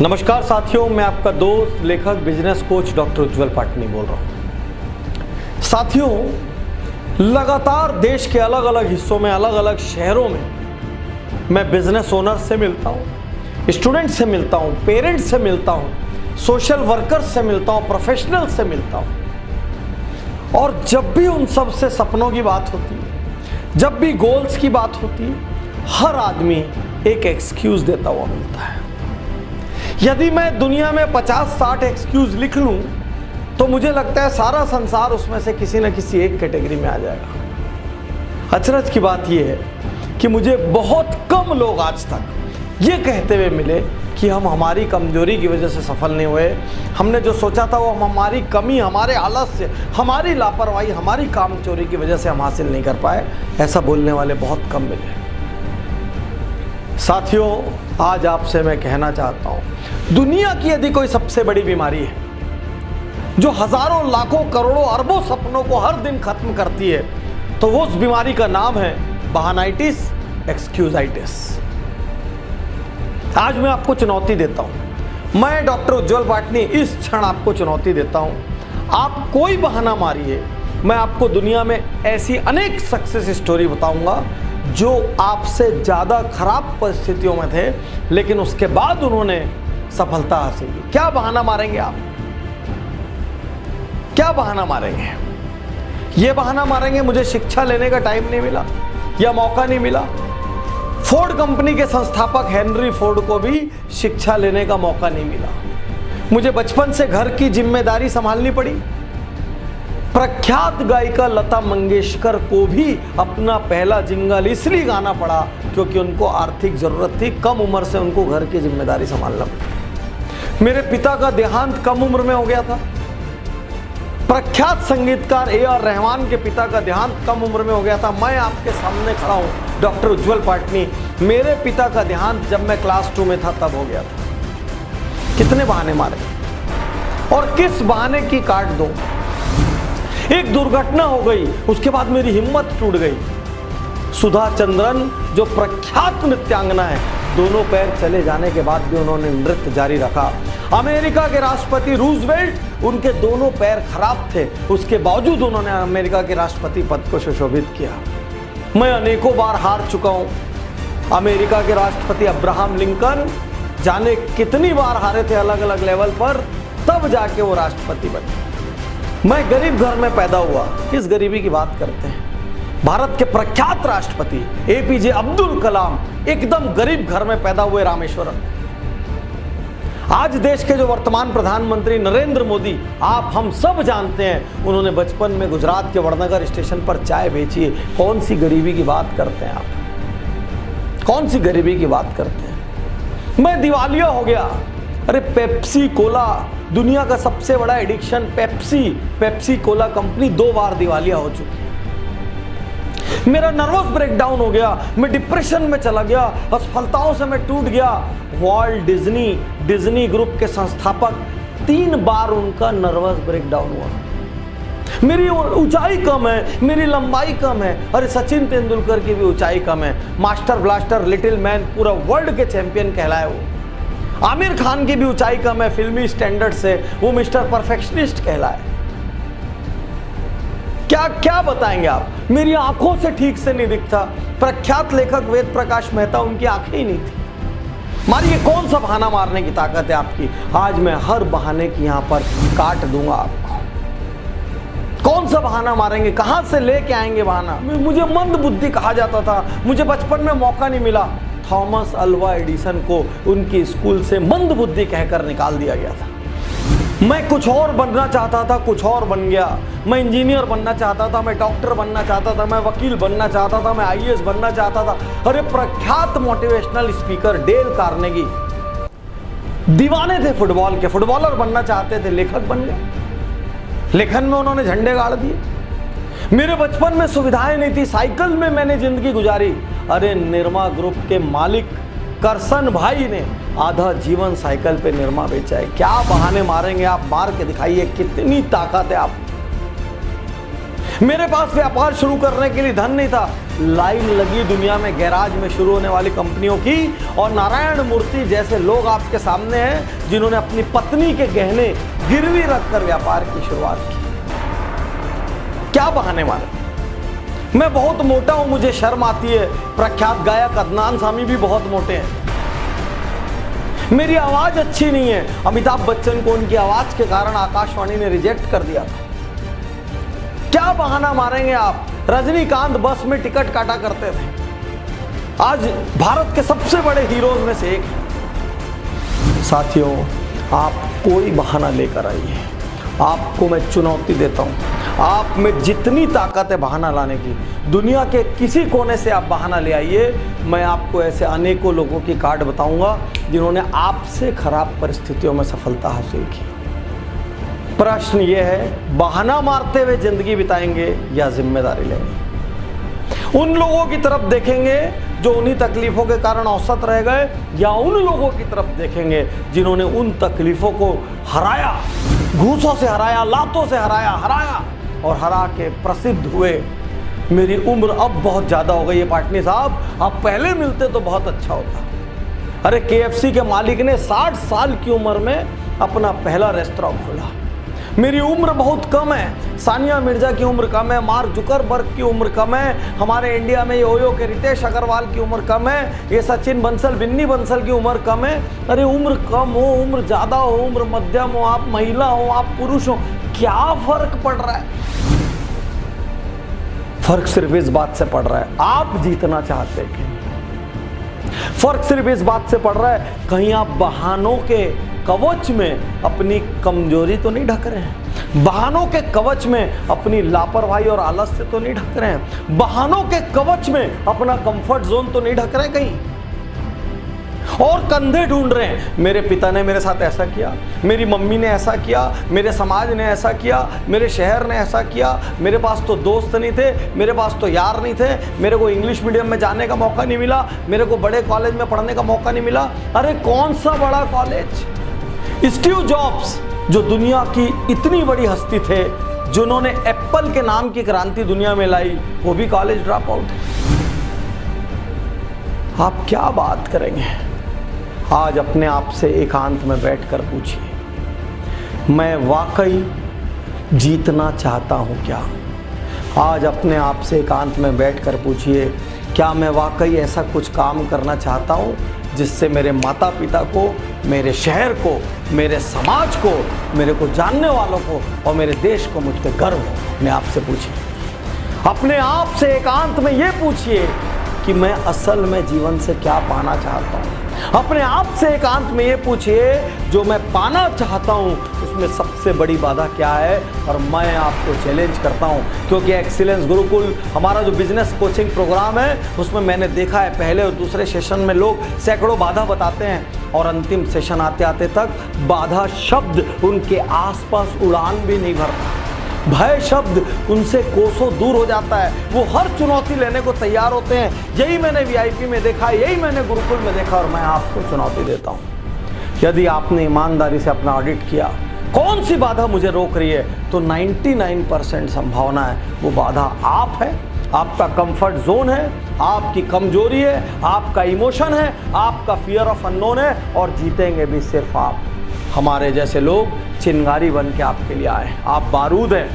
नमस्कार साथियों, मैं आपका दोस्त लेखक बिजनेस कोच डॉक्टर उज्जवल पाटनी बोल रहा हूँ। साथियों, लगातार देश के अलग अलग हिस्सों में, अलग अलग शहरों में मैं बिजनेस ओनर से मिलता हूँ, स्टूडेंट से मिलता हूँ, पेरेंट्स से मिलता हूँ, सोशल वर्कर्स से मिलता हूँ, प्रोफेशनल से मिलता हूँ। और जब भी उन सब से सपनों की बात होती है, जब भी गोल्स की बात होती है, हर आदमी एक एक्सक्यूज देता हुआ मिलता है। यदि मैं दुनिया में 50-60 एक्सक्यूज लिख लूं तो मुझे लगता है सारा संसार उसमें से किसी न किसी एक कैटेगरी में आ जाएगा। अचरज की बात यह है कि मुझे बहुत कम लोग आज तक ये कहते हुए मिले कि हम हमारी कमजोरी की वजह से सफल नहीं हुए, हमने जो सोचा था वो हमारी कमी, हमारे आलस्य, हमारी लापरवाही, हमारी कामचोरी की वजह से हम हासिल नहीं कर पाए। ऐसा बोलने वाले बहुत कम मिले। साथियों, आज आपसे मैं कहना चाहता हूं, दुनिया की यदि कोई सबसे बड़ी बीमारी है जो हजारों, लाखों, करोड़ों, अरबों सपनों को हर दिन खत्म करती है, तो वो उस बीमारी का नाम है बहानाइटिस, एक्सक्यूजाइटिस। आज मैं आपको चुनौती देता हूं, मैं डॉक्टर उज्जवल पाटनी इस क्षण आपको चुनौती देता हूं। आप कोई बहाना मारिए, मैं आपको दुनिया में ऐसी अनेक सक्सेस स्टोरी बताऊंगा जो आपसे ज्यादा खराब परिस्थितियों में थे, लेकिन उसके बाद उन्होंने सफलता हासिल की। क्या बहाना मारेंगे आप? क्या बहाना मारेंगे? ये बहाना मारेंगे मुझे शिक्षा लेने का टाइम नहीं मिला या मौका नहीं मिला। फोर्ड कंपनी के संस्थापक हेनरी फोर्ड को भी शिक्षा लेने का मौका नहीं मिला। मुझे बचपन से घर की जिम्मेदारी संभालनी पड़ी। प्रख्यात गायिका लता मंगेशकर को भी अपना पहला जिंगल इसलिए गाना पड़ा क्योंकि उनको आर्थिक जरूरत थी। कम उम्र से उनको घर की जिम्मेदारी संभालना पड़ी। मेरे पिता का देहांत कम उम्र में हो गया था। प्रख्यात संगीतकार ए.आर. रहमान के पिता का देहांत कम उम्र में हो गया था। मैं आपके सामने खड़ा हूं डॉक्टर उज्जवल पाटनी। मेरे पिता का देहांत जब मैं क्लास 2 में था तब हो गया था। कितने बहाने मारे और किस बहाने की काट दो। एक दुर्घटना हो गई, उसके बाद मेरी हिम्मत टूट गई। सुधा चंद्रन जो प्रख्यात नृत्यांगना है, दोनों पैर चले जाने के बाद भी उन्होंने नृत्य जारी रखा। अमेरिका के राष्ट्रपति रूजवेल्ट, उनके दोनों पैर खराब थे, उसके बावजूद उन्होंने अमेरिका के राष्ट्रपति पद को सुशोभित किया। मैं अनेकों बार हार चुका हूं। अमेरिका के राष्ट्रपति अब्राहम लिंकन जाने कितनी बार हारे थे अलग अलग लेवल पर, तब जाके वो राष्ट्रपति बने। मैं गरीब घर में पैदा हुआ। किस गरीबी की बात करते हैं? भारत के प्रख्यात राष्ट्रपति एपीजे अब्दुल कलाम एकदम गरीब घर में पैदा हुए रामेश्वरम। आज देश के जो वर्तमान प्रधानमंत्री नरेंद्र मोदी, आप हम सब जानते हैं, उन्होंने बचपन में गुजरात के वड़नगर स्टेशन पर चाय बेची है। कौन सी गरीबी की बात करते हैं आप? कौन सी गरीबी की बात करते हैं? मैं दिवालिया हो गया। अरे पेप्सी कोला, दुनिया का सबसे बड़ा एडिक्शन पेप्सी कोला कंपनी 2 बार दिवालिया हो चुकी है। मेरा नर्वस ब्रेकडाउन हो गया, मैं डिप्रेशन में चला गया, असफलताओं से मैं टूट गया। वॉल्ट डिज्नी ग्रुप के संस्थापक 3 बार उनका नर्वस ब्रेकडाउन हुआ। मेरी ऊंचाई कम है, मेरी लंबाई कम है। अरे सचिन तेंदुलकर की भी ऊंचाई कम है। मास्टर ब्लास्टर, लिटिल मैन, पूरा वर्ल्ड के चैंपियन कहलाए वो। आमिर खान की भी ऊंचाई कम है फिल्मी स्टैंडर्ड से, वो मिस्टर परफेक्शनिस्ट कहलाए। क्या क्या बताएंगे आप? मेरी आंखों से ठीक से नहीं दिखता। प्रख्यात लेखक वेद प्रकाश मेहता, उनकी आंखें ही नहीं थी। मारिए, कौन सा बहाना मारने की ताकत है आपकी? आज मैं हर बहाने की यहां पर काट दूंगा आपको। कौन सा बहाना मारेंगे? कहां से लेके आएंगे बहाना? मुझे मंद बुद्धि कहा जाता था, मुझे बचपन में मौका नहीं मिला। थॉमस अल्वा एडिसन को उनकी स्कूल से मंद बुद्धि कहकर निकाल दिया गया था। मैं कुछ और बनना चाहता था, कुछ और बन गया। मैं इंजीनियर बनना चाहता था, मैं डॉक्टर बनना चाहता था, मैं वकील बनना चाहता था, मैं आईएएस बनना चाहता था। अरे प्रख्यात मोटिवेशनल स्पीकर डेल कार्नेगी दीवाने थे फुटबॉल के, फुटबॉलर बनना चाहते थे, लेखक बन गए। लेखन में उन्होंने झंडे गाड़ दिए। मेरे बचपन में सुविधाएं नहीं थी, साइकिल में मैंने जिंदगी गुजारी। अरे निरमा ग्रुप के मालिक करसन भाई ने आधा जीवन साइकिल पे निरमा बेचा है। क्या बहाने मारेंगे आप? मार के दिखाइए, कितनी ताकत है आप। मेरे पास व्यापार शुरू करने के लिए धन नहीं था। लाइन लगी दुनिया में गैराज में शुरू होने वाली कंपनियों की, और नारायण मूर्ति जैसे लोग आपके सामने हैं जिन्होंने अपनी पत्नी के गहने गिरवी रखकर व्यापार की शुरुआत की। क्या बहाने मारे? मैं बहुत मोटा हूं, मुझे शर्म आती है। प्रख्यात गायक अदनान सामी भी बहुत मोटे हैं। मेरी आवाज अच्छी नहीं है। अमिताभ बच्चन को उनकी आवाज के कारण आकाशवाणी ने रिजेक्ट कर दिया था। क्या बहाना मारेंगे आप? रजनीकांत बस में टिकट काटा करते थे, आज भारत के सबसे बड़े हीरोज में से एक है। साथियों, आप कोई बहाना लेकर आइए, आपको मैं चुनौती देता हूं। आप में जितनी ताकत है बहाना लाने की, दुनिया के किसी कोने से आप बहाना ले आइए। मैं आपको ऐसे अनेकों लोगों की कार्ड बताऊंगा जिन्होंने आपसे खराब परिस्थितियों में सफलता हासिल की। प्रश्न यह है, बहाना मारते हुए जिंदगी बिताएंगे या जिम्मेदारी लेंगे? उन लोगों की तरफ देखेंगे जो उन्हीं तकलीफों के कारण औसत रह गए, या उन लोगों की तरफ देखेंगे जिन्होंने उन तकलीफों को हराया, घूसों से हराया, लातों से हराया और हरा के प्रसिद्ध हुए? मेरी उम्र अब बहुत ज़्यादा हो गई है पाटनी साहब, आप पहले मिलते तो बहुत अच्छा होता। अरे KFC के मालिक ने 60 साल की उम्र में अपना पहला रेस्तरां खोला। मेरी उम्र बहुत कम है, सानिया मिर्जा की उम्र कम है, मार्क जुकरबर्ग की उम्र कम है, हमारे इंडिया में योयो के रितेश अग्रवाल की उम्र कम है, ये सचिन बंसल, बिन्नी बंसल की उम्र कम है। अरे उम्र कम हो, उम्र ज़्यादा हो, उम्र मध्यम हो, आप महिला हो, आप पुरुष हो, क्या फर्क पड़ रहा है? फर्क सिर्फ इस बात से पड़ रहा है, आप जीतना चाहते हैं। फर्क सिर्फ इस बात से पड़ रहा है, कहीं आप बहानों के कवच में अपनी कमजोरी तो नहीं ढक रहे हैं? बहानों के कवच में अपनी लापरवाही और आलस से तो नहीं ढक रहे हैं? बहानों के कवच में अपना कंफर्ट जोन तो नहीं ढक रहे कहीं? और कंधे ढूंढ रहे हैं, मेरे पिता ने मेरे साथ ऐसा किया, मेरी मम्मी ने ऐसा किया, मेरे समाज ने ऐसा किया, मेरे शहर ने ऐसा किया, मेरे पास तो दोस्त नहीं थे, मेरे पास तो यार नहीं थे, मेरे को इंग्लिश मीडियम में जाने का मौका नहीं मिला, मेरे को बड़े कॉलेज में पढ़ने का मौका नहीं मिला। अरे कौन सा बड़ा कॉलेज? स्टीव जॉब्स जो दुनिया की इतनी बड़ी हस्ती थे, जिन्होंने एप्पल के नाम की क्रांति दुनिया में लाई, वो भी कॉलेज ड्रॉप आउट थे। आप क्या बात करेंगे? आज अपने आप से एकांत में बैठकर पूछिए, मैं वाकई जीतना चाहता हूं क्या? आज अपने आप से एकांत में बैठकर पूछिए, क्या मैं वाकई ऐसा कुछ काम करना चाहता हूं जिससे मेरे माता पिता को, मेरे शहर को, मेरे समाज को, मेरे को जानने वालों को और मेरे देश को मुझ पर गर्व हो? अपने आप से पूछिए। अपने आप से एकांत में ये पूछिए कि मैं असल में जीवन से क्या पाना चाहता हूँ। अपने आप से एकांत में ये पूछिए, जो मैं पाना चाहता हूँ उसमें सबसे बड़ी बाधा क्या है? और मैं आपको चैलेंज करता हूँ, क्योंकि एक्सीलेंस गुरुकुल हमारा जो बिजनेस कोचिंग प्रोग्राम है, उसमें मैंने देखा है पहले और दूसरे सेशन में लोग सैकड़ों बाधा बताते हैं और अंतिम सेशन आते आते तक बाधा शब्द उनके आसपास उड़ान भी नहीं भरता। भय शब्द उनसे कोसों दूर हो जाता है। वो हर चुनौती लेने को तैयार होते हैं। यही मैंने VIP में देखा, यही मैंने गुरुकुल में देखा, और मैं आपको चुनौती देता हूँ। यदि आपने ईमानदारी से अपना ऑडिट किया, कौन सी बाधा मुझे रोक रही है, तो 99% संभावना है वो बाधा आप है, आपका कंफर्ट जोन है, आपकी कमजोरी है, आपका इमोशन है, आपका फियर ऑफ अननोन है, और जीतेंगे भी सिर्फ आप। हमारे जैसे लोग चिंगारी बन के आपके लिए आए। आप बारूद हैं,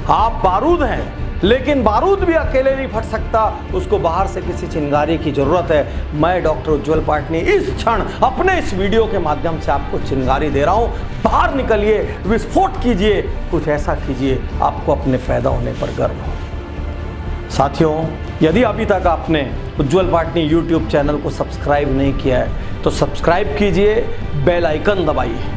आप बारूद हैं, लेकिन बारूद भी अकेले नहीं फट सकता, उसको बाहर से किसी चिंगारी की जरूरत है। मैं डॉक्टर उज्जवल पाटनी इस क्षण अपने इस वीडियो के माध्यम से आपको चिंगारी दे रहा हूं। बाहर निकलिए, विस्फोट कीजिए, कुछ ऐसा कीजिए आपको अपने पैदा होने पर गर्व हो। साथियों, यदि अभी तक आपने उज्जवल पाटनी YouTube चैनल को सब्सक्राइब नहीं किया है तो सब्सक्राइब कीजिए, बेल आइकन दबाइए।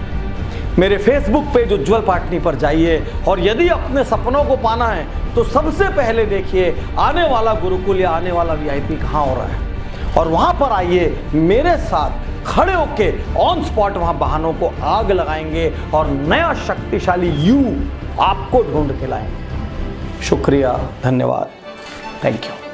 मेरे फेसबुक पेज उज्जवल पाटनी पर जाइए, और यदि अपने सपनों को पाना है तो सबसे पहले देखिए आने वाला गुरुकुल या आने वाला VIP कहाँ हो रहा है, और वहाँ पर आइए, मेरे साथ खड़े होके ऑन स्पॉट वहाँ बहानों को आग लगाएंगे और नया शक्तिशाली यू आपको ढूंढ के लाएंगे। शुक्रिया, धन्यवाद, थैंक यू।